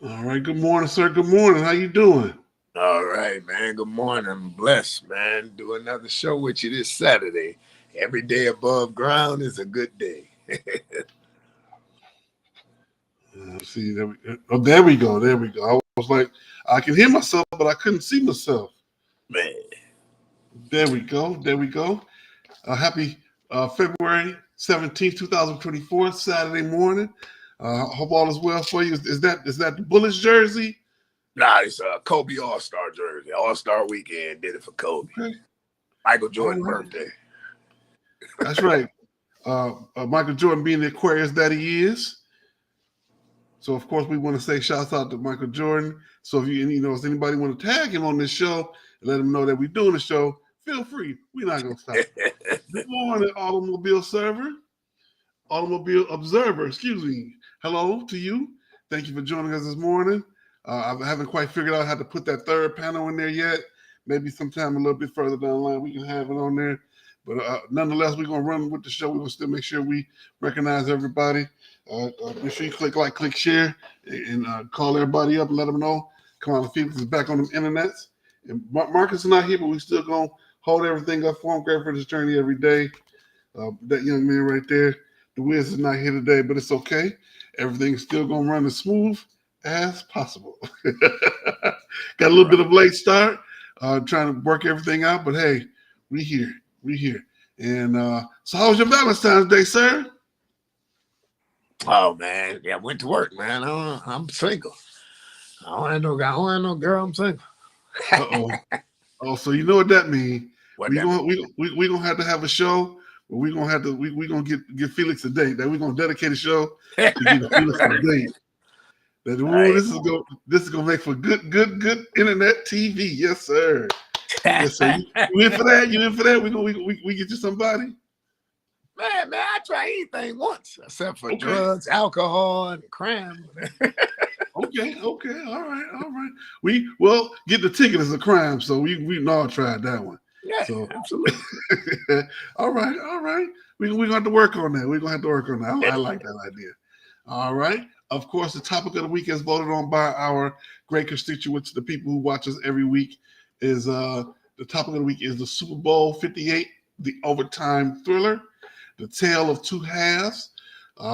All right. Good morning, sir. Good morning. How you doing? All right, man. Good morning. I'm blessed, man. Do another show with you this Saturday. Every day above ground is a good day. See, there we go. There we go. I was like, I can hear myself, but I couldn't see myself. Man. There we go. There we go. Happy February 17th, 2024, Saturday morning. Hope all is well for you. Is that the Bullets jersey? Nah, it's a Kobe All-Star jersey. All-Star weekend did it for Kobe. Okay. Michael All Jordan right. birthday. That's right. Michael Jordan being the Aquarius that he is. So of course we want to say shouts out to Michael Jordan. So if if anybody want to tag him on this show and let him know that we're doing the show, feel free. We're not gonna stop. Good morning, Automobile Observer. Excuse me. Hello to you. Thank you for joining us this morning. I haven't quite figured out how to put that third panel in there yet. Maybe sometime a little bit further down the line we can have it on there. But nonetheless, we're gonna run with the show. We're gonna still make sure we recognize everybody. Make sure you click like, click share, and call everybody up and let them know. Kamau Felix is back on the internets. And Marcus is not here, but we still gonna hold everything up for him. Great for this journey every day. That young man right there, the Wiz is not here today, but it's okay. Everything's still gonna run as smooth as possible. Got a little bit of late start, trying to work everything out, but hey, we here. And so how was your Valentine's Day, sir? Oh, man. Yeah, I went to work, man. I'm single. I don't have no guy. I don't have no girl. I'm single. Uh-oh. Oh, so you know what that means. What We that gonna we gonna have a show where we gonna get Felix a date. That we're gonna dedicate a show to get Felix a date. That this is gonna make for good internet TV. Yes, sir. Yes, sir. You in for that? You in for that? We get you somebody. Man, I try anything once except for drugs, alcohol, and crime. Okay, all right. We get the ticket as a crime, so we all tried that one. Yeah, so absolutely. all right. We're gonna have to work on that. We're gonna have to work on that. I like that idea. All right. Of course, the topic of the week, as voted on by our great constituents, the people who watch us every week, is the topic of the week is the Super Bowl 58, the overtime thriller, the tale of two halves.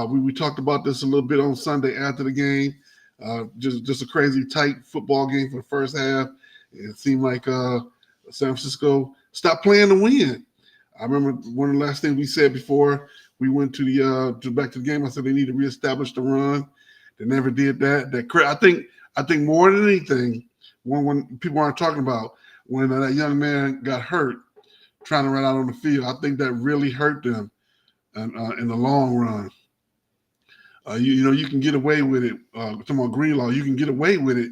We talked about this a little bit on Sunday after the game. Just a crazy tight football game for the first half. It seemed like San Francisco stopped playing to win. I remember one of the last things we said before we went to the back to the game. I said they need to reestablish the run. They never did that. I think more than anything, when people aren't talking about when that young man got hurt trying to run out on the field, I think that really hurt them in the long run. You can get away with it. Talking about Greenlaw, you can get away with it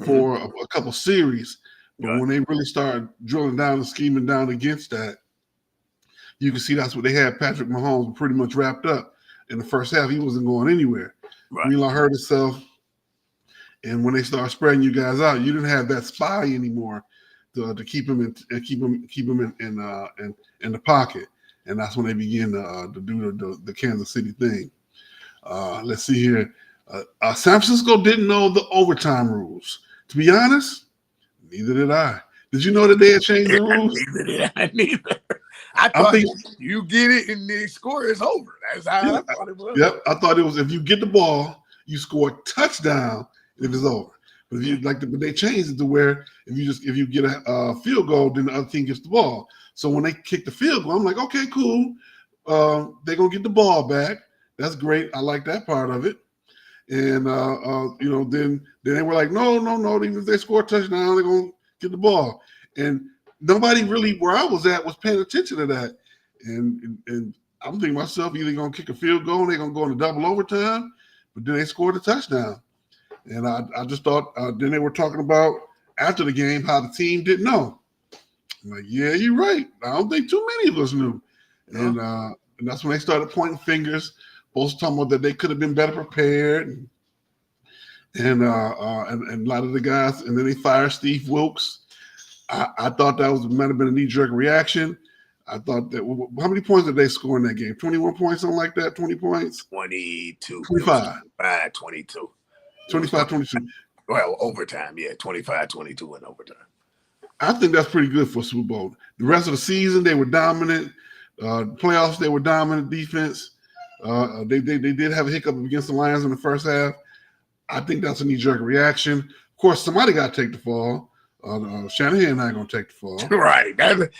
for a couple series, but when they really start drilling down and scheming down against that, you can see that's what they had. Patrick Mahomes pretty much wrapped up in the first half. He wasn't going anywhere. Right. Greenlaw hurt himself, and when they start spreading you guys out, you didn't have that spy anymore to keep him in the pocket, and that's when they begin to do the Kansas City thing. Let's see here. San Francisco didn't know the overtime rules. To be honest, neither did I. Did you know that they had changed the rules? Neither did I. Neither. I thought you get it and the score is over. That's how I thought it was. Yep, I thought it was if you get the ball, you score a touchdown if it's over. But if you but they changed it to where if you get a field goal, then the other team gets the ball. So when they kick the field goal, I'm like, okay, cool. They're gonna get the ball back. That's great. I like that part of it. And then they were like, no. Even if they score a touchdown, they're gonna get the ball. And nobody really where I was at was paying attention to that. And I'm thinking to myself, either gonna kick a field goal, and they're gonna go into double overtime, but then they scored a touchdown. And I just thought then they were talking about after the game how the team didn't know. I'm like, yeah, you're right. I don't think too many of us knew. And that's when they started pointing fingers. Both talking about that they could have been better prepared, and a lot of the guys, and then they fired Steve Wilkes. I thought that might have been a knee-jerk reaction. I thought that how many points did they score in that game? 21 points, something like that. 20 points. 22. 25. 22. 25-22. Well, overtime, yeah, 25-22 in overtime. I think that's pretty good for a Super Bowl. The rest of the season, they were dominant. Playoffs, they were dominant defense. They did have a hiccup against the Lions in the first half. I think that's a knee-jerk reaction. Of course, somebody got to take the fall. Shanahan not going to take the fall. Right. That's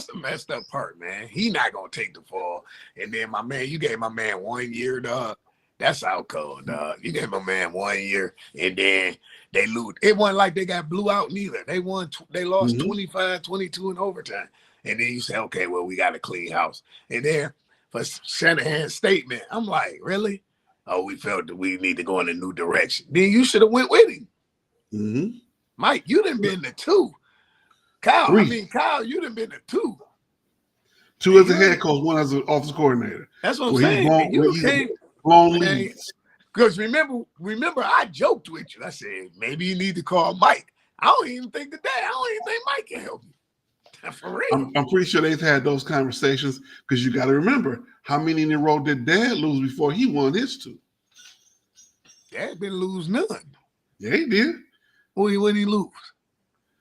the messed up part, man. He not going to take the fall. And then, my man, you gave my man 1 year, dog. That's out cold, dog. You gave my man 1 year, and then they lose. It wasn't like they got blew out neither. They lost 25-22 in overtime. And then you say, okay, well, we got a clean house. And then for Shanahan's statement, I'm like, really? Oh, we felt that we need to go in a new direction. Then you should have went with him. Mm-hmm. Mike, you done been to 2. Kyle, you done been to 2. 2 as a head coach, 1 as an office coordinator. That's what I'm saying. You can't. Because remember, I joked with you. I said, maybe you need to call Mike. I don't even think Mike can help you. For real. I'm pretty sure they've had those conversations because you got to remember how many in a row did Dad lose before he won his 2? Dad didn't lose none. Yeah, he did. When did he lose?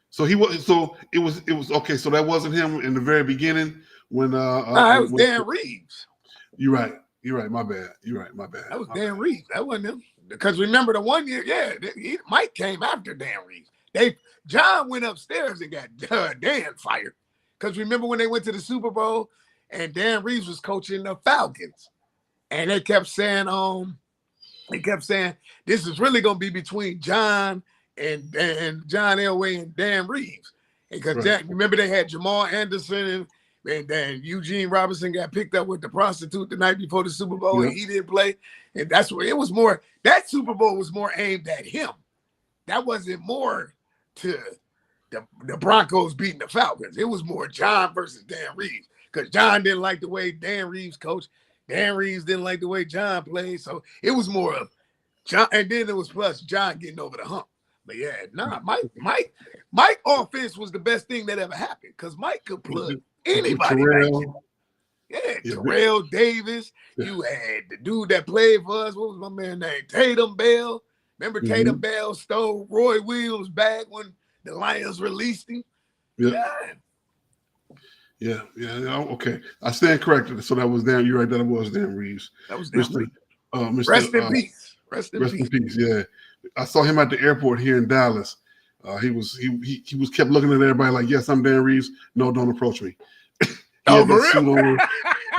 So it was okay. So that wasn't him in the very beginning when that was Dan Reeves. You're right. My bad. That was Dan Reeves. That wasn't him. Because remember the 1 year, Mike came after Dan Reeves. John went upstairs and got Dan fired. Because remember when they went to the Super Bowl and Dan Reeves was coaching the Falcons, and they kept saying, this is really gonna be between John and John Elway and Dan Reeves. Because remember they had Jamal Anderson and then Eugene Robinson got picked up with the prostitute the night before the Super Bowl, and he didn't play. And that's where it was more. That Super Bowl was more aimed at him. That wasn't more to the Broncos beating the Falcons. It was more John versus Dan Reeves because John didn't like the way Dan Reeves coached. Dan Reeves didn't like the way John played. So it was more of John, and then it was plus John getting over the hump. But Mike offense was the best thing that ever happened because Mike could plug anybody. Terrell Davis. You had the dude that played for us. What was my man name? Tatum Bell. Remember Tatum Bell stole Roy Williams' bag when the Lions released him? Yeah. Okay. I stand corrected. So that was Dan. You're right. That was Dan Reeves. That was Dan Reeves. Rest in peace. Rest in peace. Yeah. I saw him at the airport here in Dallas. He was kept looking at everybody like, yes, I'm Dan Reeves. No, don't approach me. Oh, for real?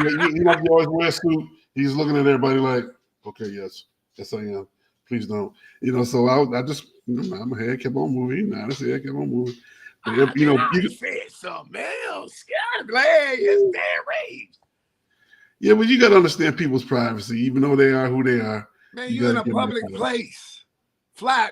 You always wear a suit. He's looking at everybody like, okay, yes, I am. Please don't. So I just, my head kept on moving. His head kept on moving. But, you said something else. I'm glad it's Dan Reeves. Yeah, but you got to understand people's privacy, even though they are who they are. Man, you're in a public place. Fly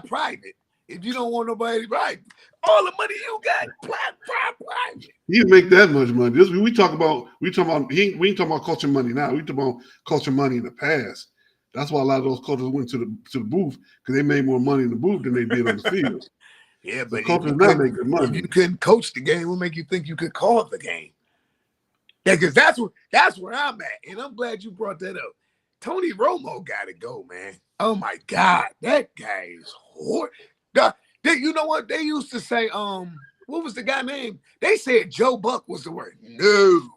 private. If you don't want nobody, right? All the money you got, fly private. He didn't make that much money. We talking about we ain't talking about culture money now. We talking about culture money in the past. That's why a lot of those coaches went to the booth because they made more money in the booth than they did on the field. Yeah, but coaches not make good money. If you couldn't coach the game, what make you think you could call the game? Yeah, because that's where I'm at, and I'm glad you brought that up. Tony Romo got to go, man. Oh my God, that guy is horrible. You know what they used to say? What was the guy name? They said Joe Buck was the word. No.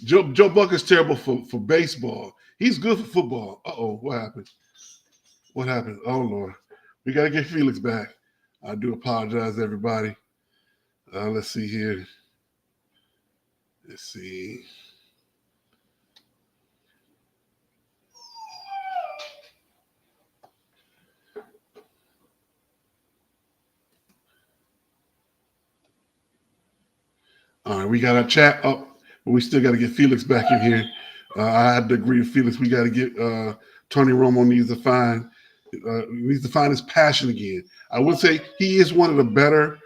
Joe Buck is terrible for baseball. He's good for football. What happened? What happened? Oh Lord, we got to get Felix back. I do apologize, everybody. Let's see here. Let's see. All right, we got our chat up, but we still got to get Felix back in here. I had to agree with Felix. We got to get Tony Romo needs to find his passion again. I would say he is one of the better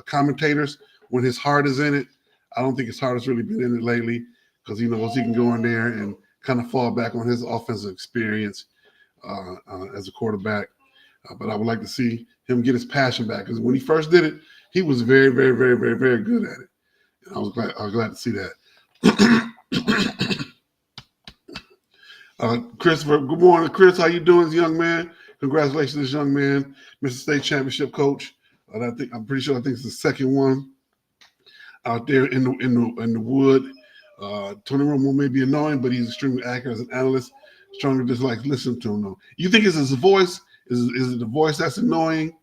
commentators when his heart is in it. I don't think his heart has really been in it lately because he knows he can go in there and kind of fall back on his offensive experience as a quarterback. But I would like to see him get his passion back because when he first did it, he was very, very, very, very, very good at it. And I was glad to see that. Christopher, good morning, Chris. How you doing, young man? Congratulations, young man, Mr. State Championship coach. I'm pretty sure. I think it's the second one out there in the wood. Tony Romo may be annoying, but he's extremely accurate as an analyst. Stronger just like listen to him. Though. You think it's his voice? Is it the voice that's annoying?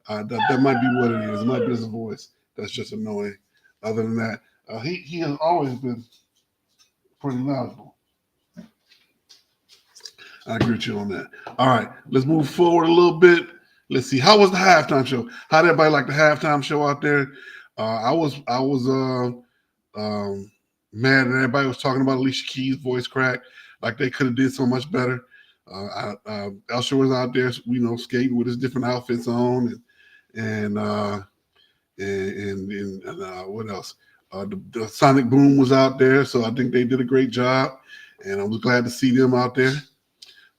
That might be what it is. It might be his voice that's just annoying. Other than that, he has always been pretty knowledgeable. I agree with you on that. All right, let's move forward a little bit. Let's see. How was the halftime show? How did everybody like the halftime show out there? I was mad that everybody was talking about Alicia Keys' voice crack, like they could have did so much better. Usher was out there, skating with his different outfits on, and what else? The Sonic Boom was out there, so I think they did a great job, and I was glad to see them out there.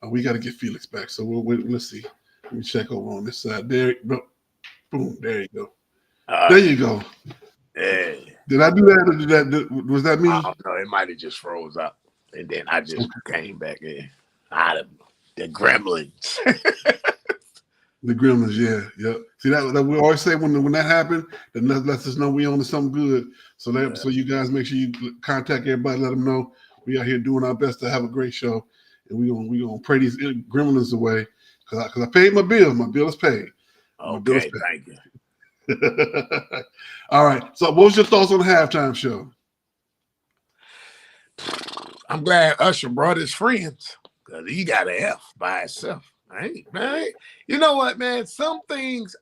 We got to get Felix back, so let's see. Let me check over on this side. There, boom, there you go. There you go. Hey. Did I do that, or was that me? I don't know. It might have just froze up, and then I just came back in. The gremlins. The gremlins, yeah. See that we always say when that happened, then lets us know we on to something good. So you guys make sure you contact everybody, let them know we are here doing our best to have a great show, and we gonna pray these gremlins away because I paid my bill. My bill is paid. Okay, thank you. All right. So, what was your thoughts on the halftime show? I'm glad Usher brought his friends because he got an F by himself. Right? You know what, man? Some things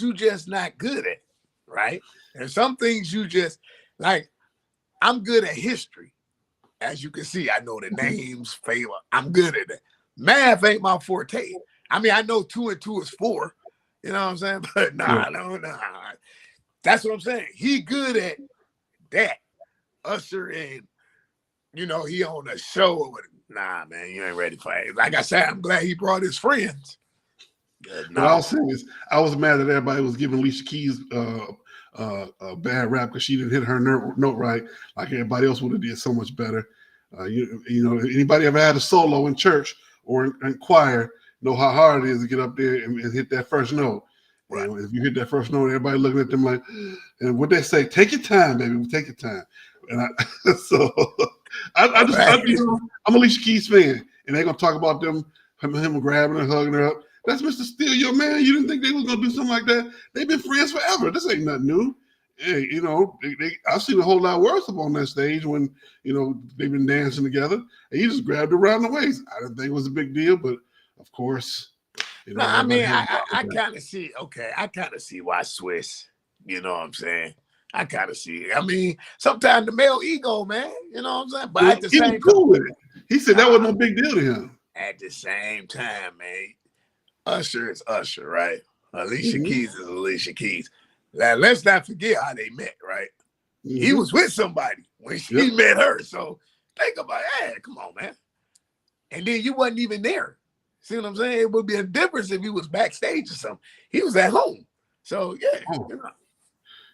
you just not good at, right? And some things you just like. I'm good at history, as you can see. I know the names, favor. I'm good at it. Math ain't my forte. I mean, I know 2 and 2 is 4. You know what I'm saying? But nah. That's what I'm saying. He good at that. Usher and he on a show with nah, man, you ain't ready for it. Like I said, I'm glad he brought his friends. What I'll say is I was mad that everybody was giving Alicia Keys a bad rap because she didn't hit her note right, like everybody else would have did so much better. Anybody ever had a solo in church or in choir know how hard it is to get up there and hit that first note. Right. And if you hit that first note, everybody looking at them like, and what they say, take your time, baby, take your time. And I'm Alicia Keys fan, and they're gonna talk about him grabbing her, hugging her up. That's Mr. Steele, your man. You didn't think they was gonna do something like that? They've been friends forever. This ain't nothing new. Hey, I've seen a whole lot worse up on that stage when they've been dancing together, and he just grabbed her around the waist. I didn't think it was a big deal, but of course. I mean, I kind of see. Okay, I kind of see why Swiss. You know what I'm saying? I kind of see it. I mean, sometimes the male ego, man. You know what I'm saying? But at the same time, cool with it. He said that wasn't no big deal to him. At the same time, man, Usher is Usher, right? Alicia Keys is Alicia Keys. Now, let's not forget how they met, right? He was with somebody when she met her. So think about it. Hey, come on, man. And then you wasn't even there. See what I'm saying? It would be a difference if he was backstage or something. He was at home. So, yeah.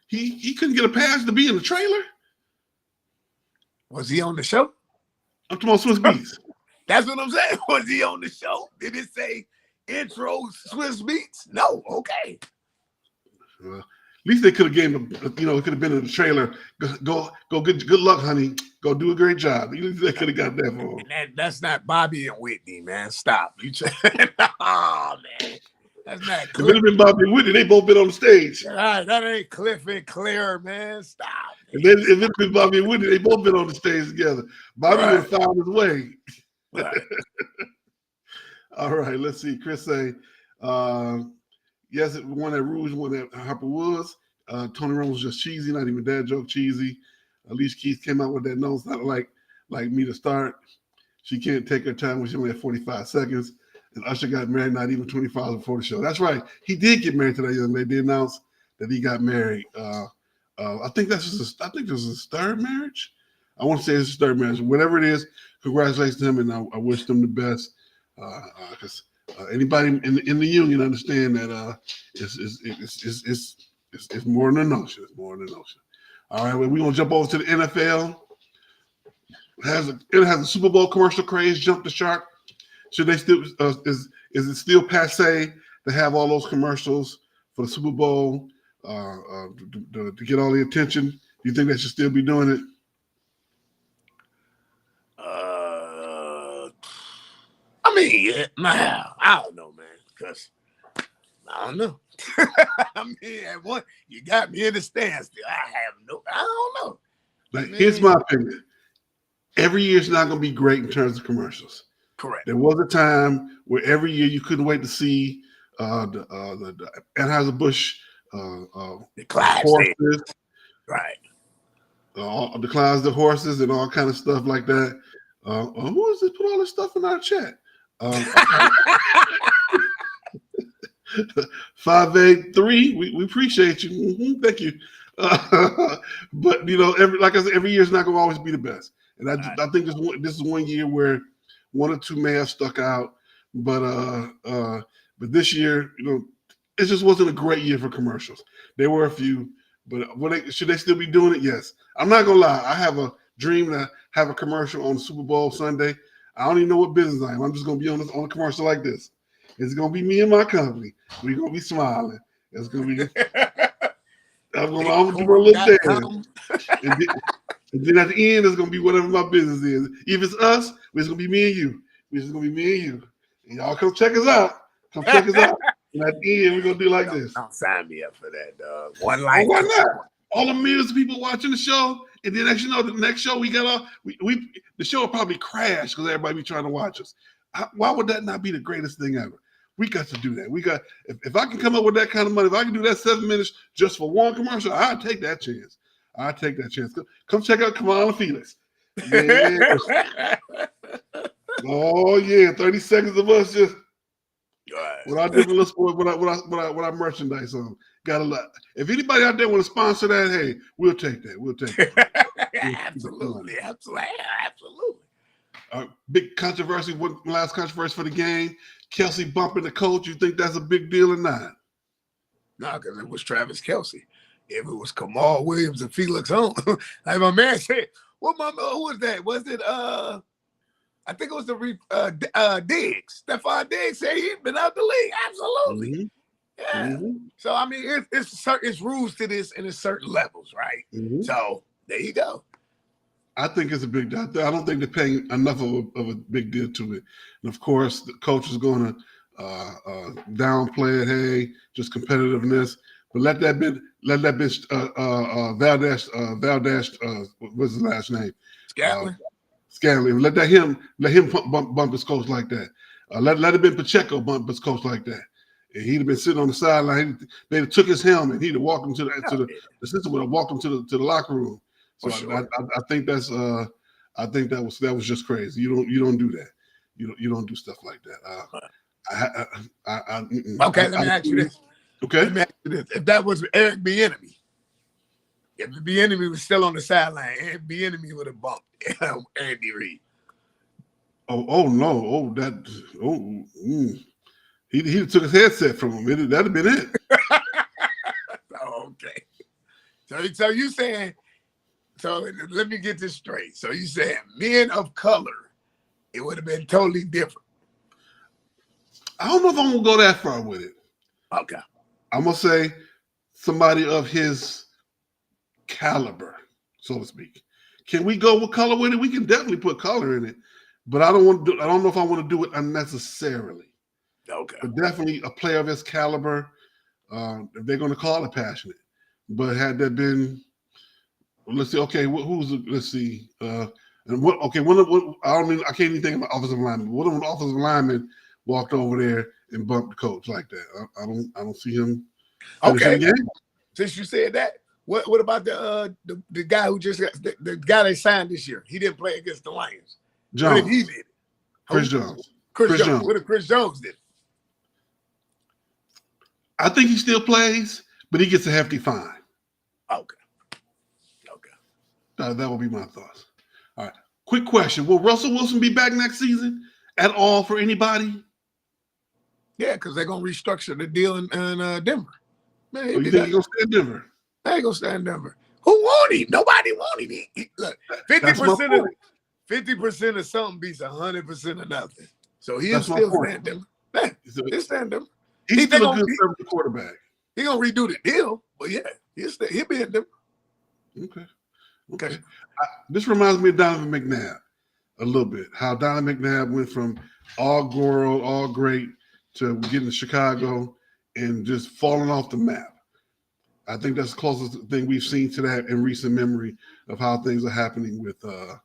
He couldn't get a pass to be in the trailer? Was he on the show? I'm talking about Swiss Beats. That's what I'm saying. Was he on the show? Did it say intro Swiss Beats? No. Okay. Well, at least they could have gave him, it could have been in the trailer. Go good luck, honey. Go do a great job. They could have got that for him. That's not Bobby and Whitney, man. Stop. Oh, man. That's not Cliff. If it had been Bobby and Whitney, they both been on the stage. All right, that ain't Cliff and Claire, man. Stop. Man. If it had been Bobby and Whitney, they both been on the stage together. Bobby would have found his way. Right. All right, let's see. Chris say, yes, it won at Rouge, won at Harper Woods. Tony Romo was just cheesy, not even dad joke cheesy. Alicia Keys came out with that nose, not like me to start. She can't take her time when she only had 45 seconds. And Usher got married not even 24 hours before the show. That's right. He did get married to that young lady. They announced that he got married. I think this is his third marriage. I want to say it's his third marriage. Whatever it is, congratulations to him, and I wish them the best. Because anybody in the union understand that it's more than a notion. It's more than a notion. All right, we're gonna jump over to the NFL. It has a Super Bowl commercial craze jumped the shark. Should they still is it still passe to have all those commercials for the Super Bowl to get all the attention? Do you think they should still be doing it? I mean, I don't know, man, because I don't know. I mean, at one, you got me in the standstill. I don't know. Like, here's my opinion. Every year is not going to be great in terms of commercials. Correct. There was a time where every year you couldn't wait to see the Anheuser-Busch the horses, right? The Clydesdale horses and all kind of stuff like that. Who is this? Put all this stuff in our chat. 583. We appreciate you. Mm-hmm, thank you. But like I said, every year is not going to always be the best. And I think this is one year where one or two may have stuck out, but this year, it just wasn't a great year for commercials. There were a few, but should they still be doing it? Yes. I'm not gonna lie. I have a dream to have a commercial on Super Bowl Sunday. I don't even know what business I am. I'm just gonna be on a commercial like this. It's gonna be me and my company. We're gonna be smiling. It's gonna be. I'm gonna do a little dance. And then at the end, it's gonna be whatever my business is. If it's us, it's gonna be me and you. It's gonna be me and you. And y'all come check us out. Come check us out. And at the end, we're gonna do like this. Don't sign me up for that, dog. One life. Why not? All the millions of people watching the show, and then the next show we got the show will probably crash because everybody be trying to watch us. Why would that not be the greatest thing ever? We got to do that. If I can come up with that kind of money, if I can do that 7 minutes just for one commercial, I'd take that chance. Come check out Kamau Felix. Yeah. Oh yeah, 30 seconds of us just with our different sport, with our merchandise on. Got a lot. If anybody out there want to sponsor that, hey, we'll take that. Absolutely. Big controversy. What last controversy for the game? Kelsey bumping the coach. You think that's a big deal or not? No, because it was Travis Kelsey. If it was Kamau Williams and Felix Holmes, like my man said, who was that? Was it I think it was the Diggs. Stephon Diggs said he'd been out the league. Absolutely. Mm-hmm. Yeah. Mm-hmm. So I mean, it's rules to this and it's certain levels, right? Mm-hmm. So there you go. I think it's a big deal. I don't think they're paying enough of a big deal to it. And of course, the coach is going to downplay it. Hey, just competitiveness. But let that bitch Valdez, what's his last name? Scanlon. Let him bump his coach like that. Let it been Pacheco bump his coach like that. And he'd have been sitting on the sideline. They'd took his helmet. He'd have walked him to the assistant would have walked him to the locker room. So sure. I think that's that was just crazy. You don't do that. You don't do stuff like that. Okay, let me ask you this. Okay. Let me ask you this. If that was Eric Bieniemy, if the Bieniemy was still on the sideline, Eric Bieniemy would have bumped Andy Reid. Oh no! He took his headset from him. That'd have been it. Okay. So you saying? So let me get this straight. So you saying men of color, it would have been totally different. I don't know if I'm gonna go that far with it. Okay. I'm gonna say somebody of his caliber, so to speak. Can we go with color with it? We can definitely put color in it, but I don't know if I want to do it unnecessarily. Okay. But definitely a player of his caliber, if they're gonna call it passionate. But had there been, let's see, okay, let's see. And what? Okay, I can't even think of an offensive lineman. What if an offensive lineman walked over there and bumped the coach like that? I don't see him. Okay. Since you said that, what about the guy who just the guy they signed this year? He didn't play against the Lions. Jones. What if he did it? Chris Jones. Chris Jones. What if Chris Jones did it? I think he still plays, but he gets a hefty fine. Okay. That would be my thoughts. All right. Quick question. Will Russell Wilson be back next season at all for anybody? Yeah, because they're going to restructure the deal in Denver. Man, you think he's going to stay in Denver? They ain't going to stay in Denver. Who want him? Nobody want him. Look, 50% 50% of something beats 100% of nothing. So he'll That's my still point. stand them. Man, he'll stand them. He's still a good service quarterback. He gonna redo the deal, but yeah, he'll be in them. Okay. This reminds me of Donovan McNabb a little bit. How Donovan McNabb went from all world, all great to getting to Chicago and just falling off the map. I think that's the closest thing we've seen to that in recent memory of how things are happening with when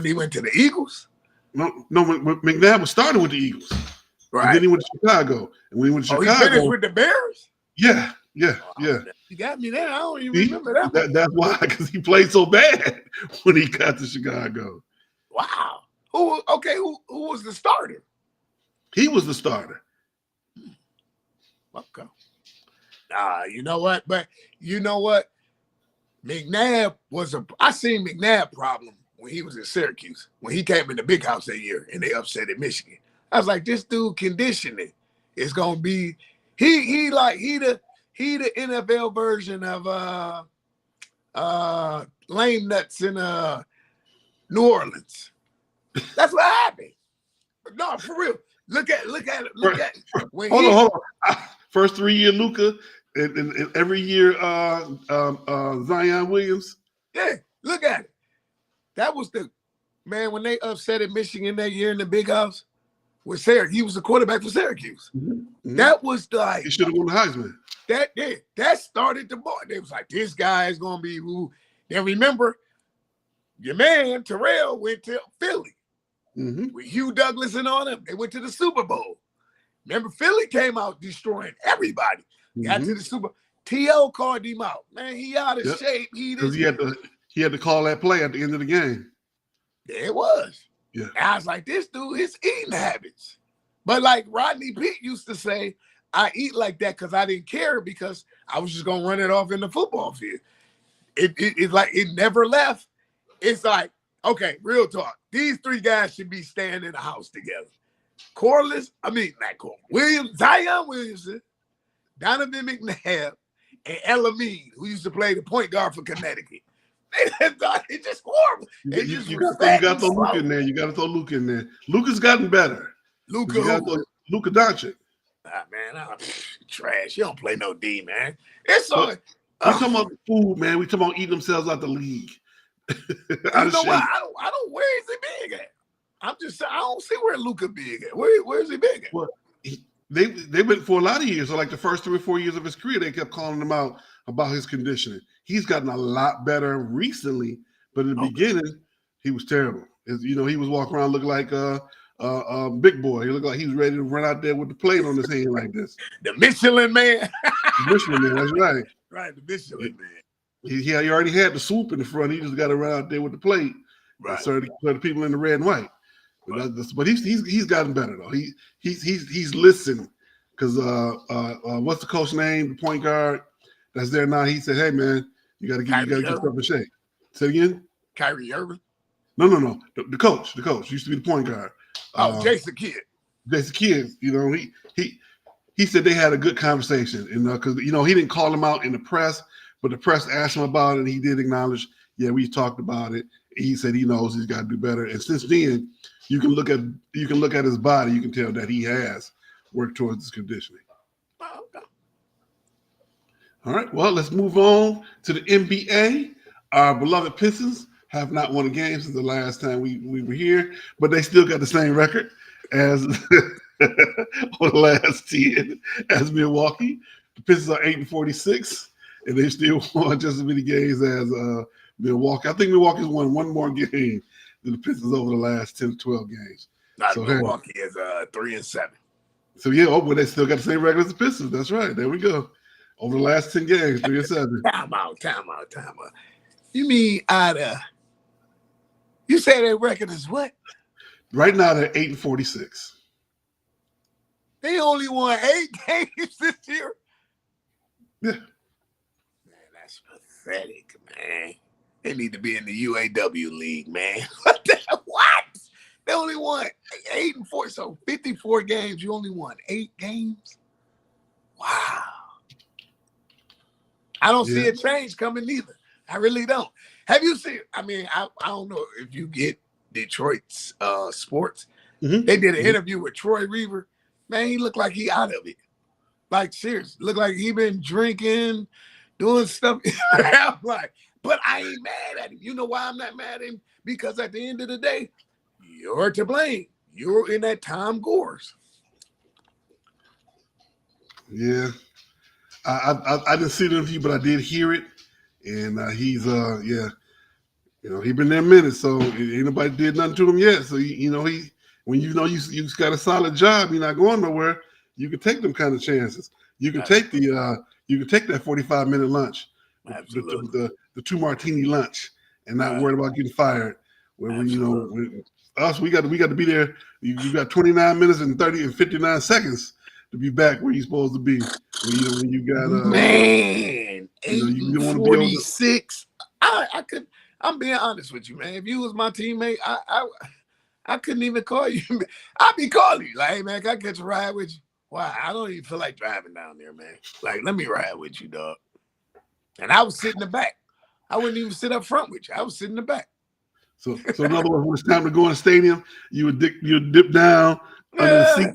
he went to the Eagles. No, when McNabb was started with the Eagles, right? And then he went to Chicago, and when he went to Chicago, he finished with the Bears. Yeah. You got me there. I don't even remember that. That's why, because he played so bad when he got to Chicago. Wow. Who was the starter? He was the starter. Okay. You know what? But you know what? McNabb I seen McNabb problem when he was in Syracuse, when he came in the big house that year and they upset at Michigan. I was like, this dude conditioning is gonna be he the NFL version of lame nuts in New Orleans. That's what happened. No, for real. Look at it. Hold on. First 3 year Luka and every year Zion Williams. Yeah, look at it. That was the man when they upset at Michigan that year in the big house with Syracuse. He was the quarterback for Syracuse. Mm-hmm. That was like he should have won the Heisman. That started the board. They was like, this guy is gonna be who. Then remember, your man Terrell went to Philly with Hugh Douglas and all them. They went to the Super Bowl. Remember, Philly came out destroying everybody. Got to the Super Bowl. T.O. called him out. Man, he out of shape. Because he had to call that play at the end of the game. Yeah, it was. Yeah. And I was like, this dude, his eating habits. But like Rodney Peete used to say, I eat like that because I didn't care because I was just gonna run it off in the football field. It's like it never left. It's like, okay, real talk. These three guys should be staying in the house together. Zion Williamson, Donovan McNabb, and Elamine, who used to play the point guard for Connecticut. It's just horrible. You got to throw Luke in there. You got to throw Luke in there. Luka's gotten better. Luka Doncic. Man, trash. You don't play no D, man. It's so. We talking about food, man. We talking about eating themselves out the league. You know what? I don't. Where is he big at? I'm just saying. I don't see where Luka big at. Where is he big at? Well, they went for a lot of years. So like the first 3 or 4 years of his career, they kept calling him out about his conditioning. He's gotten a lot better recently, but in the beginning, he was terrible. He was walking around looking like big boy. He looked like he was ready to run out there with the plate on his hand like this. The Michelin man. Michelin man, that's right. Right, the Michelin man. He already had the swoop in the front. He just got to run out there with the plate. Right. So the people in the red and white. But he's gotten better though. He's listened because what's the coach name? The point guard that's there now. He said, "Hey man, you got to get yourself in shape." Say it again. Kyrie Irving. No. The coach used to be the point guard. Jason Kidd. Jason Kidd. He said they had a good conversation, because he didn't call him out in the press, but the press asked him about it, and he did acknowledge, yeah, we talked about it. He said he knows he's got to do better, and since then, you can look at his body, you can tell that he has worked towards his conditioning. Oh, okay. All right, well, let's move on to the NBA. Our beloved Pistons have not won a game since the last time we were here, but they still got the same record as on the last 10 as Milwaukee. The Pistons are 8-46, and they still won just as many games as Milwaukee. I think Milwaukee's won one more game than the Pistons over the last 10 to 12 games. Milwaukee is 3-7. So but they still got the same record as the Pistons. That's right. There we go. Over the last 10 games, 3-7. Time out. You mean you say their record is what? Right now they're 8-46. They only won 8 games this year. Yeah. Man, that's pathetic, man. They need to be in the UAW league, man. What? They only won 8-4, so 54 games. You only won 8 games. Wow. I don't see a change coming either. I really don't. Have you seen? I mean, I don't know if you get Detroit's sports. Mm-hmm. They did an interview with Troy Reaver. Man, he looked like he out of it. Like, serious. Looked like he been drinking, doing stuff. I'm like, but I ain't mad at him. You know why I'm not mad at him? Because at the end of the day, you're to blame. You're in that Tom Gores. Yeah. I didn't see the interview, but I did hear it. And he's yeah. You know, he been there a minute, so ain't nobody did nothing to him yet. So you know, when you know you got a solid job, you're not going nowhere. You can take them kind of chances. You can take that 45-minute lunch, the 2 martini lunch, and not worried about getting fired. When we got to be there. You got 29 minutes and 59 seconds to be back where you're supposed to be. When you got man, you don't want to be able to. 46. I'm being honest with you, man. If you was my teammate, I couldn't even call you. I'd be calling you like, hey man, can I catch a ride with you? Why? I don't even feel like driving down there, man. Like, let me ride with you, dog. And I was sitting in the back. I wouldn't even sit up front with you. I was sitting in the back. So in other words, when it's time to go in the stadium, you would dip down under the seat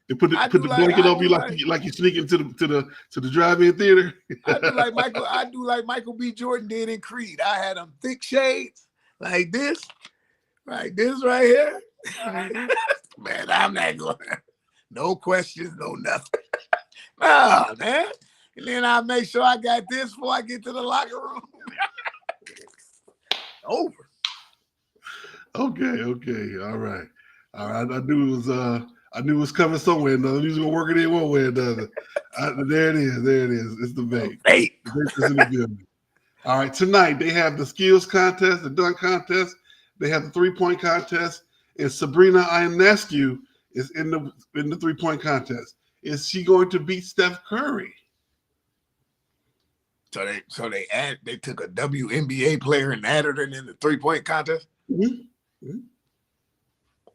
and put the blanket over you like you sneak into the drive-in theater. I do like Michael B. Jordan did in Creed. I had them thick shades like this right here. Man, I'm not going. No questions, no nothing. Nah, man. And then I make sure I got this before I get to the locker room. Over. Okay. All right. I knew it was coming somewhere. I knew it was gonna work it in one way or another. There it is. It's the bait. All right. Tonight they have the skills contest, the dunk contest. They have the 3-point contest, and Sabrina Ionescu is in the 3-point contest. Is she going to beat Steph Curry? So they took a WNBA player and added her in the 3-point contest. Mm-hmm.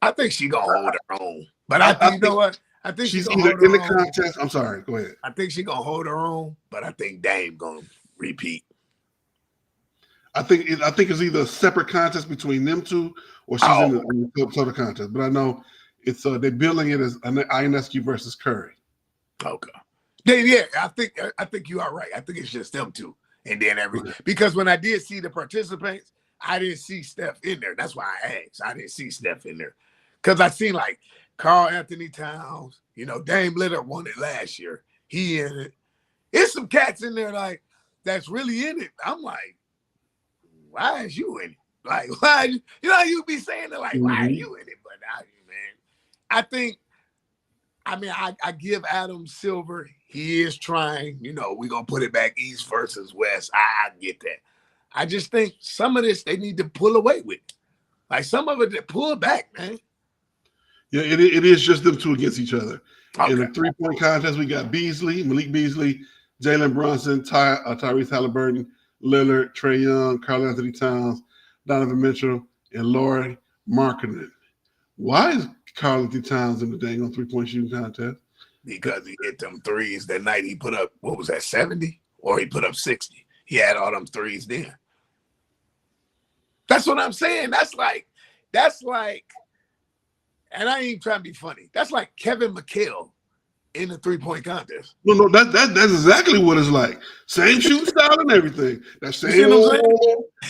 I think she gonna hold her own. But I think you know what? I think she's either in the contest. I'm sorry. Go ahead. I think she gonna hold her own, but I think Dame gonna repeat. I think it's either a separate contest between them two, or she's in the total contest. But I know it's they're billing it as an Ionescu versus Curry. Okay. Yeah, I think you are right. I think it's just them two, and then because when I did see the participants, I didn't see Steph in there. That's why I asked. I didn't see Steph in there because I seen like Karl Anthony Towns. You know, Dame Lillard won it last year. He in it. There's some cats in there like that's really in it. I'm like, why is you in it? Like, why? You know, you be saying it like, why are you in it? But I think. I give Adam Silver. He is trying. You know, we're gonna put it back East versus West. I get that. I just think some of this they need to pull away with. Like some of it, they pull back, man. Yeah, it is just them two against each other. Okay. In the 3-point contest, we got Malik Beasley, Jalen Brunson, Tyrese Halliburton, Lillard, Trae Young, Karl Anthony Towns, Donovan Mitchell, and Lauri Markkanen. Why is Karl Anthony Towns in the dang on 3-point shooting contest? Because he hit them threes that night. He put up, what was that, 70? Or he put up 60. He had all them threes then. That's what I'm saying. That's like, and I ain't trying to be funny. That's like Kevin McHale in the 3-point contest. No, that's exactly what it's like. Same shooting style and everything. That same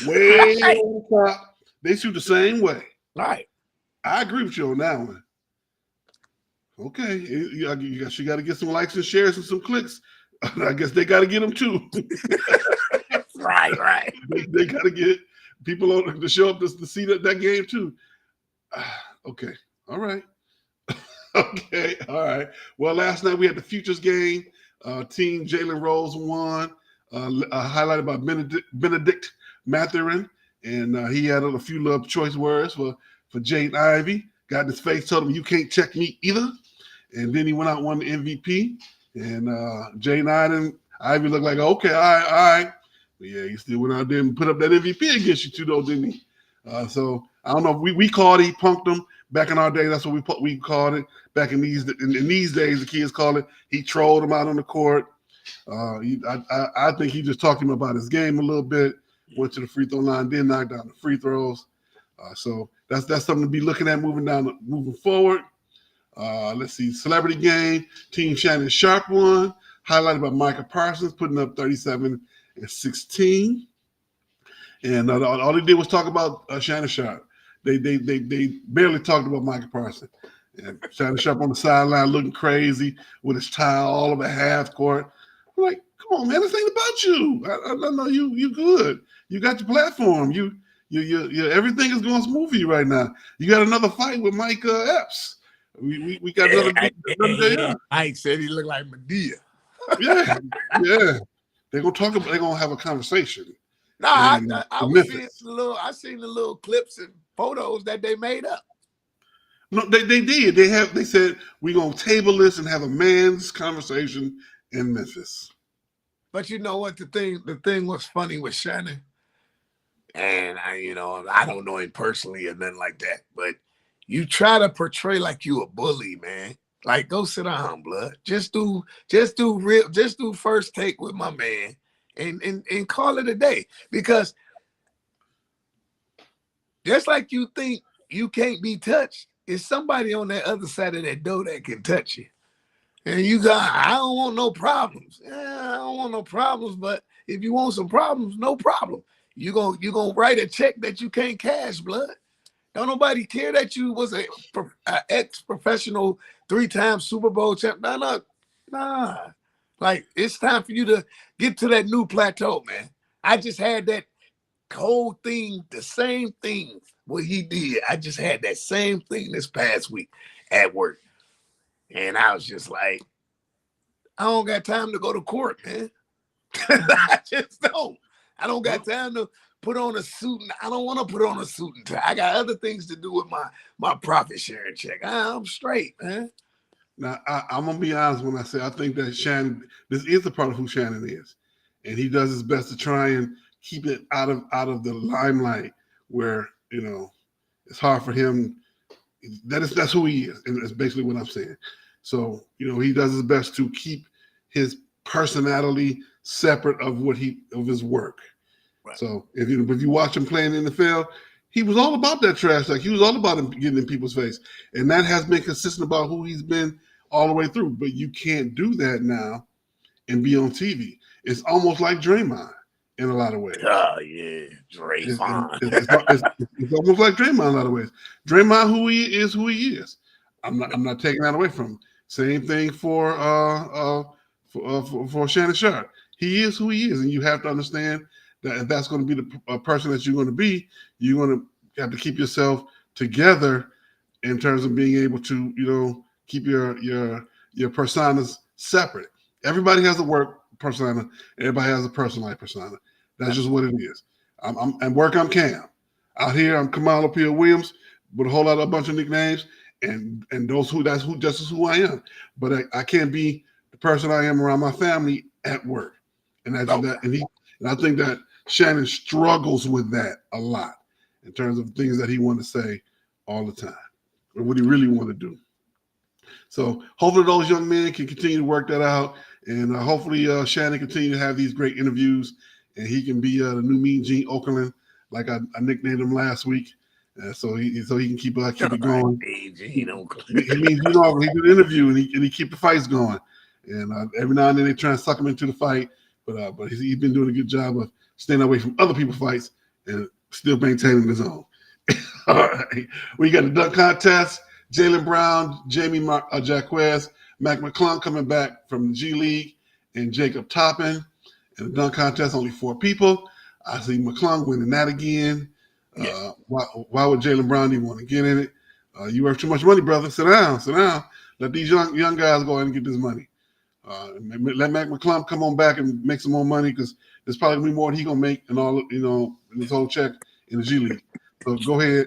way on top. They shoot the same way. Right. I agree with you on that one. Okay, she got to get some likes and shares and some clicks. I guess they got to get them too. Right. They got to get people to show up to see that game too. Okay, all right. Okay, all right. Well, last night we had the Futures game. Team Jalen Rose won, highlighted by Benedict Mathurin, and he had a few little choice words for Jaden Ivey. Got in his face, told him, "You can't check me either." And then he went out and won the MVP. And Jaden Ivey looked like, okay, all right. But yeah, he still went out there and put up that MVP against you too, though, didn't he? So I don't know. We called it, he punked him. Back in our day, that's what we called it. Back in these days, the kids call it. He trolled him out on the court. I think he just talked to him about his game a little bit. went to the free throw line, then knocked down the free throws. So that's something to be looking at moving forward. Let's see, celebrity game. Team Shannon Sharp won, highlighted by Micah Parsons, putting up 37 and 16. And all they did was talk about Shannon Sharp. They barely talked about Micah Parsons. And Shannon Sharp on the sideline looking crazy with his towel all over half court. I'm like, come on, man, this ain't about you. I know you good. You got your platform. You everything is going smooth for you right now. You got another fight with Mike Epps. We got another day. Mike said he looked like Medea. Yeah. They're gonna have a conversation. I seen the little clips and photos that they made up. No, they did. They said we're gonna table this and have a man's conversation in Memphis. But you know what, the thing was funny with Shannon, and I don't know him personally or nothing like that, but you try to portray like you a bully, man. Like, go sit down, blood. Just do first take with my man and call it a day. Because just like you think you can't be touched, it's somebody on that other side of that door that can touch you. And I don't want no problems. Yeah, I don't want no problems, but if you want some problems, no problem. You gonna write a check that you can't cash, blood. Don't nobody care that you was a ex-professional 3-time Super Bowl champ. Nah. Like, it's time for you to get to that new plateau, man. I just had that whole thing, the same thing what he did. I just had that same thing this past week at work. And I was just like, I don't got time to go to court, man. I just don't. I don't got time to put on a suit. I don't want to put on a suit and tie. I got other things to do with my profit sharing check. I'm straight, man. Now, I'm going to be honest when I say I think that Shannon, this is a part of who Shannon is. And he does his best to try and keep it out of the limelight where, it's hard for him. That's who he is. And that's basically what I'm saying. So, he does his best to keep his personality separate of his work. Right. So if you watch him playing in the NFL, he was all about that trash talk. He was all about him getting in people's face. And that has been consistent about who he's been all the way through. But you can't do that now and be on TV. It's almost like Draymond in a lot of ways. Oh, yeah, Draymond. It's almost like Draymond in a lot of ways. Draymond, who he is. I'm not taking that away from him. Same thing for Shannon Sharp. He is who he is, and you have to understand that if that's going to be the person that you're going to be, you're going to have to keep yourself together in terms of being able to, keep your personas separate. Everybody has a work persona. Everybody has a personal life persona. That's just what it is. I'm work. I'm Cam. Out here, I'm Kamau Williams with a bunch of nicknames, and that's just who I am. But I can't be the person I am around my family at work, and I think that Shannon struggles with that a lot in terms of things that he wants to say all the time or what he really want to do. So hopefully those young men can continue to work that out, and hopefully Shannon continue to have these great interviews, and he can be the new Mean Gene Okerlund, like I nicknamed him last week. So he can keep it going. He do the interview and he keep the fights going, and every now and then they try and suck him into the fight, but he's been doing a good job of staying away from other people's fights and still maintaining his own. All right, we got the dunk contest. Jaylen Brown, Jamie Jaquez, Mac McClung coming back from the G League, and Jacob Toppin. In the dunk contest, only 4 people. I see McClung winning that again. Yeah. Why would Jaylen Brown even want to get in it? You worth too much money, brother. Sit down. Let these young guys go ahead and get this money. Let Mac McClung come on back and make some more money, because there's probably gonna be more than he gonna make in all in his whole check in the G League. So go ahead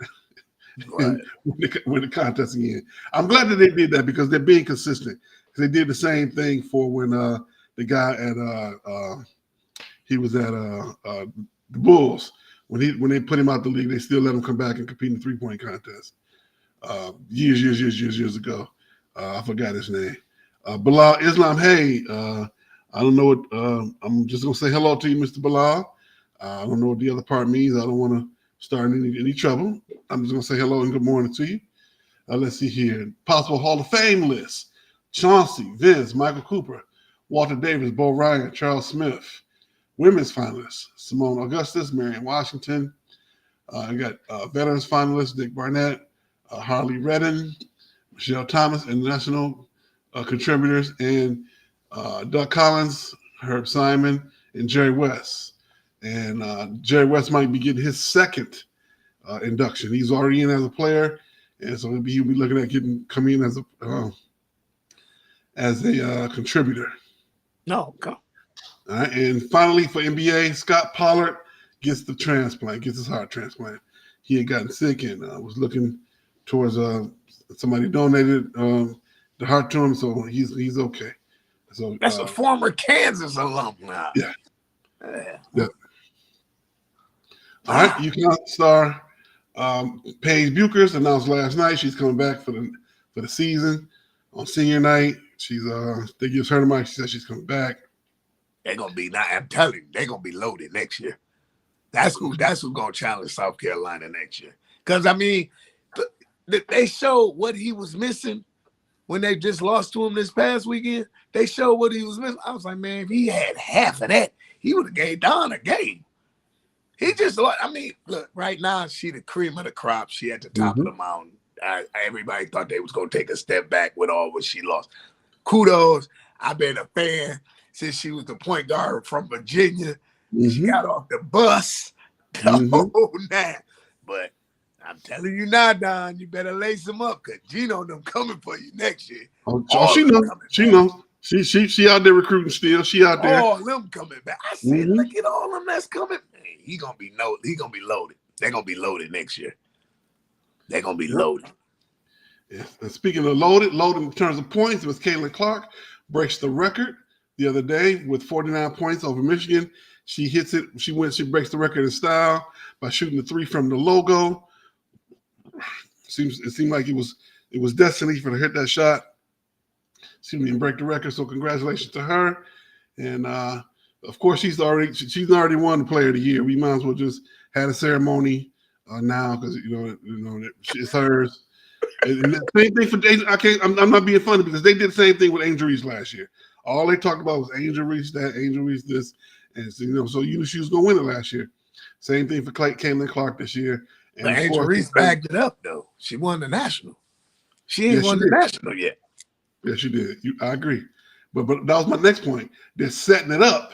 and win the contest again. I'm glad that they did that, because they're being consistent. They did the same thing for when the guy at he was at the Bulls. When they put him out the league, they still let him come back and compete in the 3-point contest. Years ago. I forgot his name. Bilal Islam. Hey, I don't know what. I'm just gonna say hello to you, Mr. Bilal. I don't know what the other part means. I don't want to start any trouble. I'm just going to say hello and good morning to you. Let's see here. Possible Hall of Fame list. Chauncey, Vince, Michael Cooper, Walter Davis, Bo Ryan, Charles Smith. Women's finalists, Simone Augustus, Marion Washington. I got veterans finalists, Dick Barnett, Harley Redden, Michelle Thomas, international contributors, and Doug Collins, Herb Simon, and Jerry West. And Jerry West might be getting his second induction. He's already in as a player, and so he'll be looking at coming in as a contributor. No, come. All right, and finally for NBA, Scott Pollard gets the transplant, gets his heart transplant. He had gotten sick and was looking towards somebody donated the heart to him, so he's okay. So that's a former Kansas alum now. Yeah. All right, UConn star Paige Buchers announced last night she's coming back for the season on senior night. She's they gives her the mic. She says she's coming back. They're gonna be now. I'm telling you, they're gonna be loaded next year. That's who's gonna challenge South Carolina next year. Because I mean, they showed what he was missing when they just lost to him this past weekend. They showed what he was missing. I was like, man, if he had half of that, he would have gave Don a game. He just, I mean, look, right now, she the cream of the crop. She at the top of the mountain. Everybody thought they was going to take a step back with all what she lost. Kudos. I've been a fan since she was the point guard from Virginia. She got off the bus. Oh, nah. But I'm telling you now, Don, you better lace them up because Gino them coming for you next year. Oh, she knows. She knows. She out there recruiting still. She out there. All them coming back. I said, look at all them that's coming. Man, he gonna be loaded. They're gonna be loaded next year. They're gonna be loaded. Yeah. And speaking of loaded in terms of points, it was Caitlyn Clark breaks the record the other day with 49 points over Michigan. She hits it. She breaks the record in style by shooting the three from the logo. It seemed like it was destiny for her to hit that shot. Excuse me, and break the record. So congratulations to her. And of course, she's already won the Player of the Year. We might as well just have a ceremony now because it's hers. And the same thing for I'm not being funny because they did the same thing with Angel Reese last year. All they talked about was Angel Reese that, Angel Reese this, and so you knew she was gonna win it last year. Same thing for Caitlyn Clark this year. And Angel Reese bagged it up though. She won the national. She ain't won the national yet. Yes, you did. I agree. But that was my next point. They're setting it up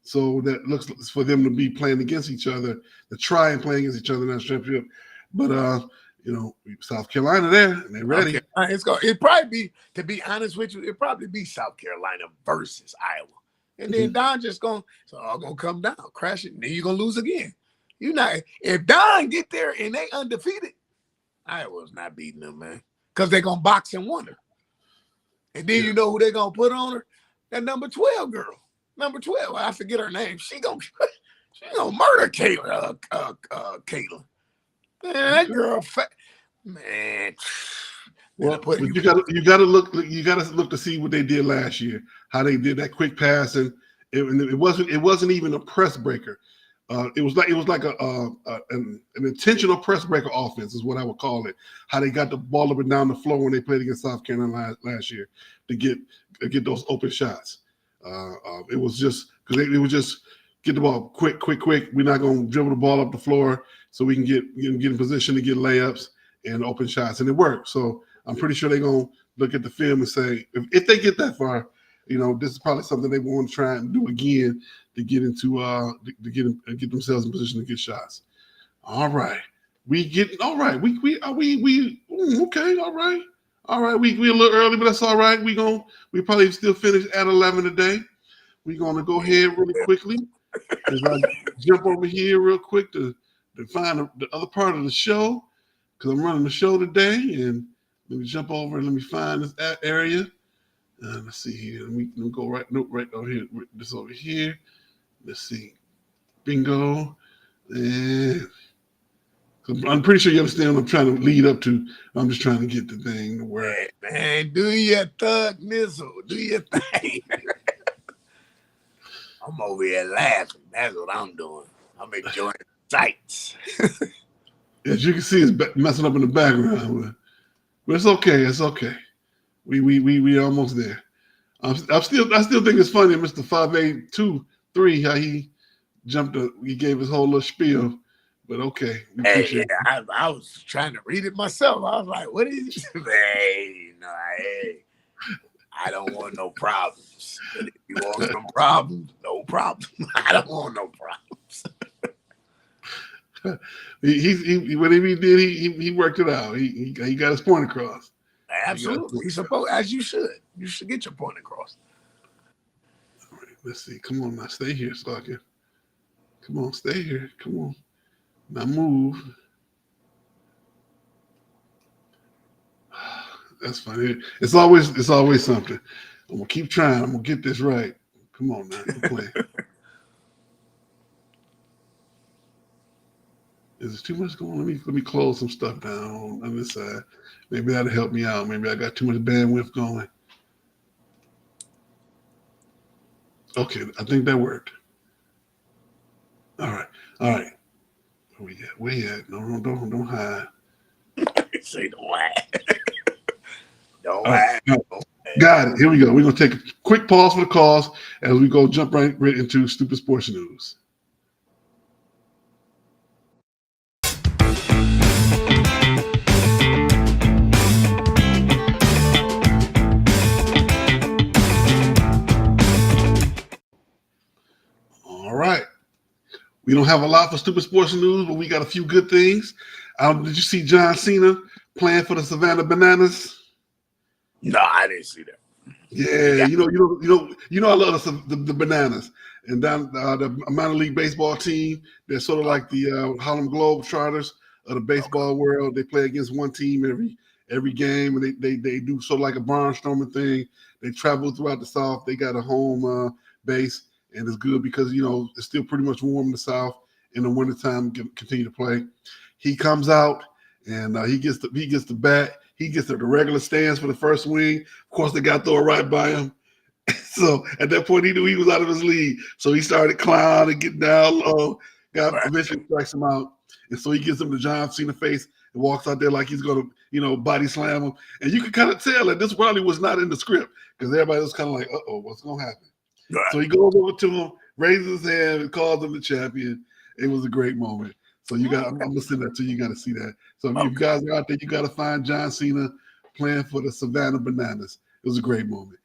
so that looks for them to be playing against each other, to try and play against each other in that championship. But South Carolina there, and they're ready. It'd probably be, to be honest with you, it'd probably be South Carolina versus Iowa. And then Don just gonna come down, crash it, and then you're gonna lose again. If Don get there and they undefeated, Iowa's not beating them, man. Because they're gonna box and wonder. And then you know who they're gonna put on her? That number 12 girl. Number 12. I forget her name. She gonna murder Caitlyn. Caitlyn. Man, that girl man. Well, you gotta look to see what they did last year, how they did that quick pass, and it wasn't even a press breaker. It was like an intentional press breaker offense is what I would call it. How they got the ball up and down the floor when they played against South Carolina last year to get those open shots. It was just because it was just get the ball quick. We're not going to dribble the ball up the floor so we can get in position to get layups and open shots, and it worked. So I'm pretty sure they're going to look at the film and say if they get that far, this is probably something they want to try and do again to get into get themselves in position to get shots. All right, okay. All right. We a little early, but that's all right. We probably still finish at 11 today. We're gonna go ahead really quickly as I jump over here real quick to find the other part of the show because I'm running the show today. And let me jump over and let me find this area. Let's see here. Let me go right over here. This over here. Let's see. Bingo. And I'm pretty sure you understand what I'm trying to lead up to. I'm just trying to get the thing to work. Man, do your thug nizzle. Do your thing. I'm over here laughing. That's what I'm doing. I'm enjoying the sights. As you can see, it's messing up in the background, but it's okay. It's okay. We almost there. I still think it's funny, Mr. 5823, how he he gave his whole little spiel. But okay, Hey, I was trying to read it myself. I was like, "What is?" Hey, no, hey, I don't want no problems. But if you want some problems, no problem. I don't want no problems. Whatever he did, he worked it out. He got his point across. Absolutely, he's supposed, as you should. You should get your point across. All right, let's see. Come on now, stay here, so I can. Come on, stay here. Come on, now move. That's funny. It's always something. I'm gonna keep trying. I'm gonna get this right. Come on now, I'm playing. Is there too much going on? Let me close some stuff down on this side. Maybe that'll help me out. Maybe I got too much bandwidth going. Okay, I think that worked. All right. Where we at? No, don't hide. Say don't hide. Don't hide. hide. Got it. Here we go. We're gonna take a quick pause for the calls as we go jump right into stupid sports news. All right. We don't have a lot for stupid sports news, but we got a few good things. Did you see John Cena playing for the Savannah Bananas? No, I didn't see that. Yeah, you know, I love the Bananas, and down the minor league baseball team. They're sort of like the Harlem Globetrotters of the baseball world. They play against one team every game, and they do sort of like a barnstorming thing. They travel throughout the South. They got a home base, and it's good because it's still pretty much warm in the South. In the wintertime, continue to play. He comes out and he gets the bat. He gets the regular stands for the first swing. Of course, they got to throw it right by him. So at that point, he knew he was out of his league. So he started clowning, getting down low. Eventually strikes him out. And so he gives him the John Cena face and walks out there like he's going to, body slam him. And you can kind of tell that this probably was not in the script because everybody was kind of like, uh-oh, what's going to happen? Right. So he goes over to him, raises his hand, and calls him the champion. It was a great moment. So I'm gonna send that to you. You got to see that. So if you guys are out there, you got to find John Cena playing for the Savannah Bananas. It was a great moment.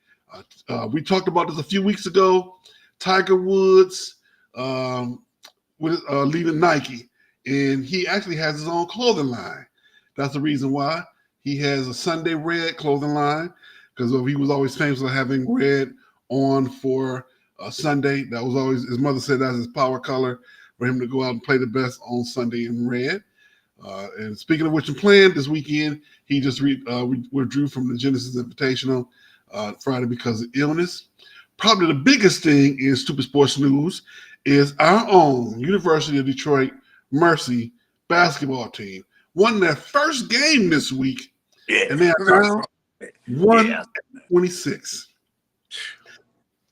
We talked about this a few weeks ago. Tiger Woods leaving Nike, and he actually has his own clothing line. That's the reason why he has a Sunday Red clothing line because he was always famous for having red on for Sunday. That was always his mother said that's his power color. For him to go out and play the best on Sunday in red. And speaking of which, I'm playing this weekend, he just withdrew from the Genesis Invitational Friday because of illness. Probably the biggest thing in stupid sports news is our own University of Detroit Mercy basketball team won their first game this week, and they are now 126.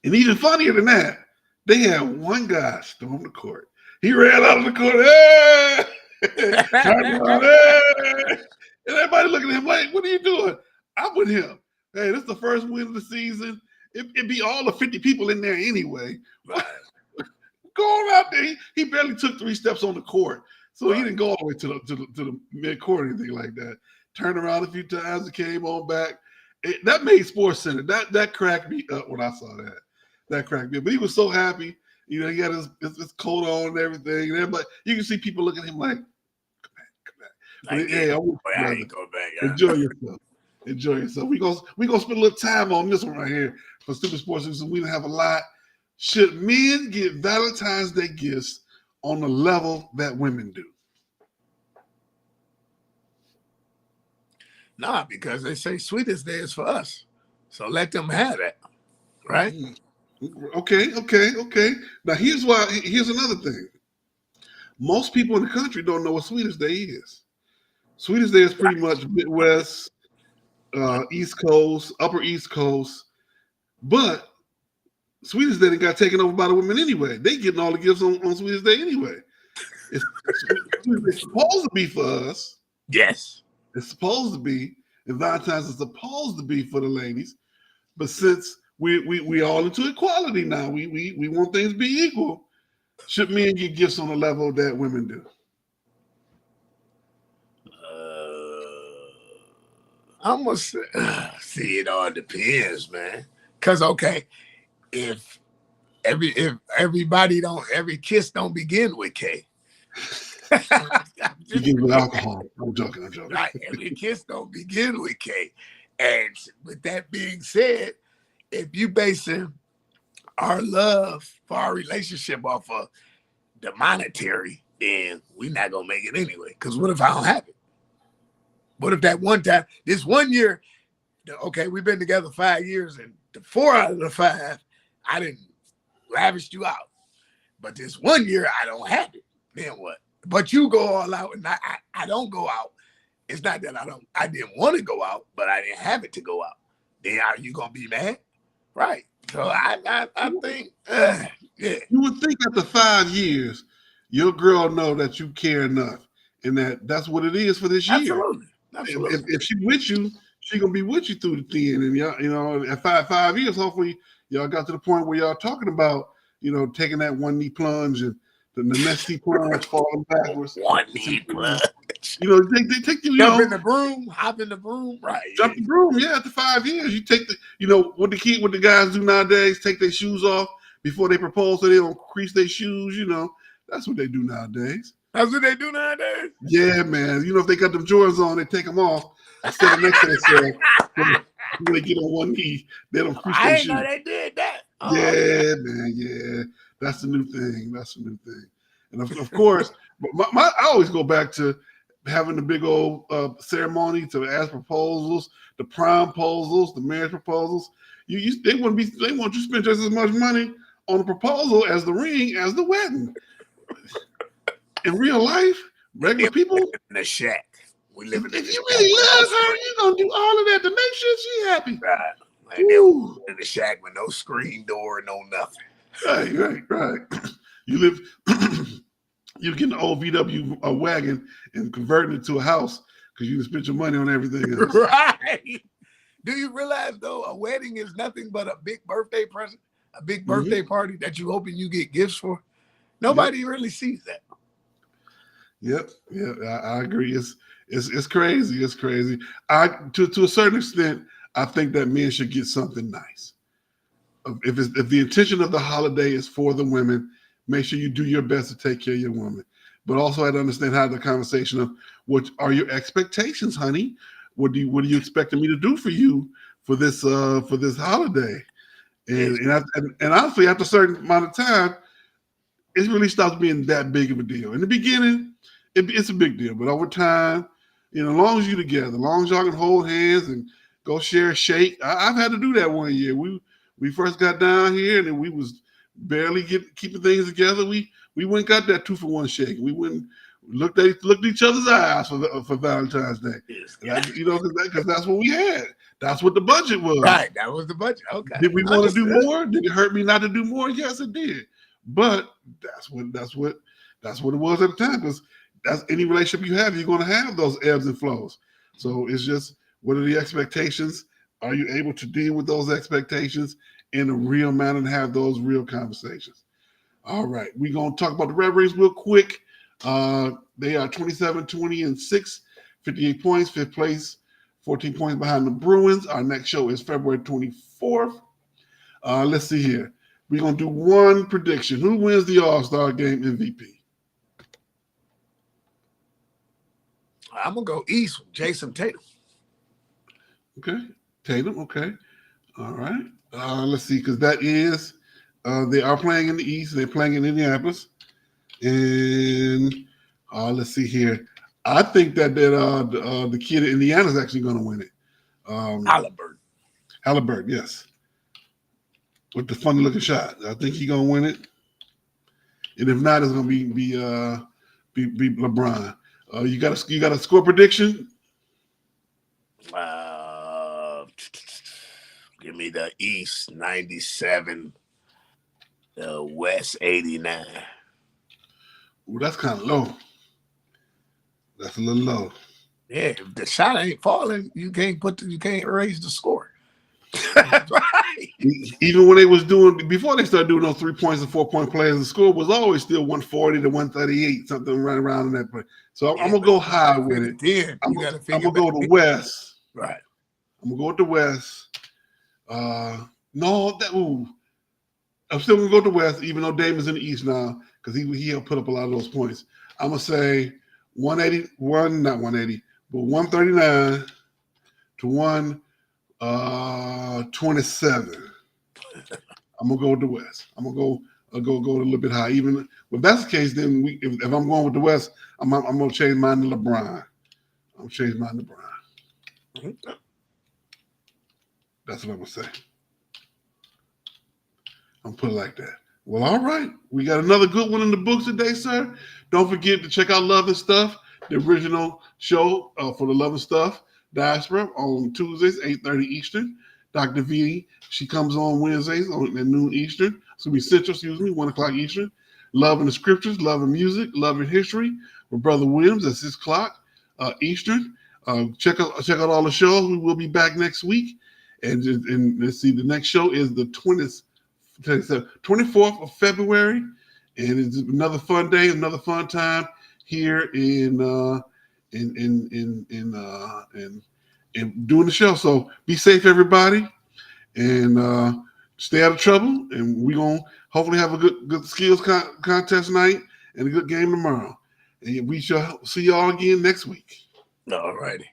And even funnier than that, they had one guy storm the court. He ran out of the court, and everybody looking at him like, what are you doing? I'm with him. Hey, this is the first win of the season. It'd be all the 50 people in there anyway. Right. Go on out there. He barely took 3 steps on the court. So he didn't go all the way to the mid-court or anything like that. Turned around a few times and came on back. That made Sports Center. That cracked me up when I saw that. That cracked me up. But he was so happy. He had his coat on and everything. And everybody, you can see people looking at him like, come back. Like, hey, I ain't going back. Yeah. Enjoy yourself. We're gonna spend a little time on this one right here for Stupid Sports News. We don't have a lot. Should men get Valentine's Day gifts on the level that women do? Nah, because they say Sweetest Day is for us. So let them have that. Right? Okay. Now here's another thing. Most people in the country don't know what Sweetest Day is. Sweetest Day is pretty much Midwest, East Coast, Upper East Coast, but Sweetest Day got taken over by the women anyway. They getting all the gifts on Sweetest Day anyway. It's supposed to be for us. Yes. It's supposed to be, and Valentine's is supposed to be for the ladies. But since we all into equality now, we want things to be equal. Should men get gifts on the level that women do? I'm gonna see. It all depends, man. Cause okay, if every kiss don't begin with K. Begin with alcohol. I'm joking. Right, every kiss don't begin with K. And with that being said, if you basing our love for our relationship off of the monetary, then we're not gonna make it anyway. Because what if I don't have it? What if that one time, this 1 year, okay, we've been together 5 years, and the 4 out of the 5, I didn't lavish you out. But this 1 year, I don't have it. Then what? But you go all out, and I don't go out. It's not that I didn't want to go out, but I didn't have it to go out. Then are you gonna be mad? Right. So I think, yeah. You would think after 5 years, your girl know that you care enough, and that's what it is for this year. Absolutely. If she with you, she gonna be with you through the end. And y'all, at 5 years, hopefully y'all got to the point where y'all talking about, taking that one knee plunge and the next knee plunge falling backwards. One knee plunge. They take you. Jump in the broom, hop in the broom, right? Jump the broom, yeah. After 5 years, you take what the guys do nowadays, take their shoes off before they propose, so they don't crease their shoes. That's what they do nowadays. That's what they do nowadays? Yeah, man. If they got them Jordans on, they take them off instead of next to themselves. When they get on one knee, they don't crease their shoes. I didn't know they did that. Yeah, man. Yeah, that's the new thing. And of course, I always go back to having the big old ceremony to ask proposals, the prom proposals, the marriage proposals. They want you to spend just as much money on the proposal as the ring as the wedding. In real life, regular people in the shack. We live in the If you really love her, you're gonna do all of that to make sure she's happy. Right. Like in the shack with no screen door, no nothing. Right. You live. You get an old VW wagon and convert it to a house because you spent your money on everything else. Right. Do you realize, though, a wedding is nothing but a big birthday present, a big birthday party that you hoping you get gifts for? Nobody really sees that. Yep. I agree. It's crazy. It's crazy. To a certain extent, I think that men should get something nice. If the intention of the holiday is for the women, make sure you do your best to take care of your woman. But also, I had to understand how the conversation of what are your expectations, honey? What are you expecting me to do for you for this holiday? And honestly, after a certain amount of time, it really stops being that big of a deal. In the beginning, it's a big deal, but over time, as long as you're together, as long as y'all can hold hands and go share a shake. I've had to do that one year. We first got down here and we was barely keeping things together. We went and got that 2-for-1 shake. We went looked at each other's eyes for Valentine's Day. Because that's what we had. That's what the budget was. Right, that was the budget. Okay. Did we want to do more? Did it hurt me not to do more? Yes, it did. But that's what it was at the time. Because that's any relationship you have, you're going to have those ebbs and flows. So it's just, what are the expectations? Are you able to deal with those expectations in a real manner and have those real conversations? All right, we're going to talk about the Red Wings real quick. They are 27-20-6, 58 points, fifth place, 14 points behind the Bruins. Our next show is February 24th. Let's see here. We're going to do one prediction. Who wins the All-Star Game MVP? I'm going to go East with Jason Tatum. Okay. Tatum, okay. All right. Let's see, because that is, they are playing in the East. They're playing in Indianapolis. And let's see here. I think that the kid in Indiana is actually going to win it. Halliburton, yes. With the funny looking shot. I think he's going to win it. And if not, it's going to be LeBron. You got a score prediction? Give me the East 97, the West 89. Well, that's kind of low. That's a little low. Yeah, if the shot ain't falling, you can't erase the score. Right. Even when they was doing before they started doing those 3 points and 4-point plays, the score was always still 140 to 138, something right around in that point. So I'm gonna go high with it. Then I'm you got to gonna figure go to West. Right. I'm gonna go with the West. No, that ooh. I'm still gonna go to West, even though Damon's in the East now, because he helped put up a lot of those points. I'm gonna say 181, not 180, but 139 to 127. I'm gonna go with the West. I'm gonna go a little bit high. Even if that's the case, then if I'm going with the West, I'm gonna change mine to LeBron. I'm gonna change mine to LeBron. That's what I'm gonna say. I'm put it like that. Well, all right. We got another good one in the books today, sir. Don't forget to check out Love and Stuff, the original show for the Love and Stuff Diaspora on Tuesdays, 8:30 Eastern. Dr. V, she comes on Wednesdays at noon Eastern. So we Central, 1 o'clock Eastern. Love in the Scriptures, Love in Music, Love in History with Brother Williams at 6 o'clock Eastern. Check out all the shows. We will be back next week. And let's see, the next show is the 24th of February, and it's another fun day, another fun time here in doing the show. So be safe, everybody, and stay out of trouble. And we're gonna hopefully have a good skills contest night and a good game tomorrow. And we shall see y'all again next week. All righty.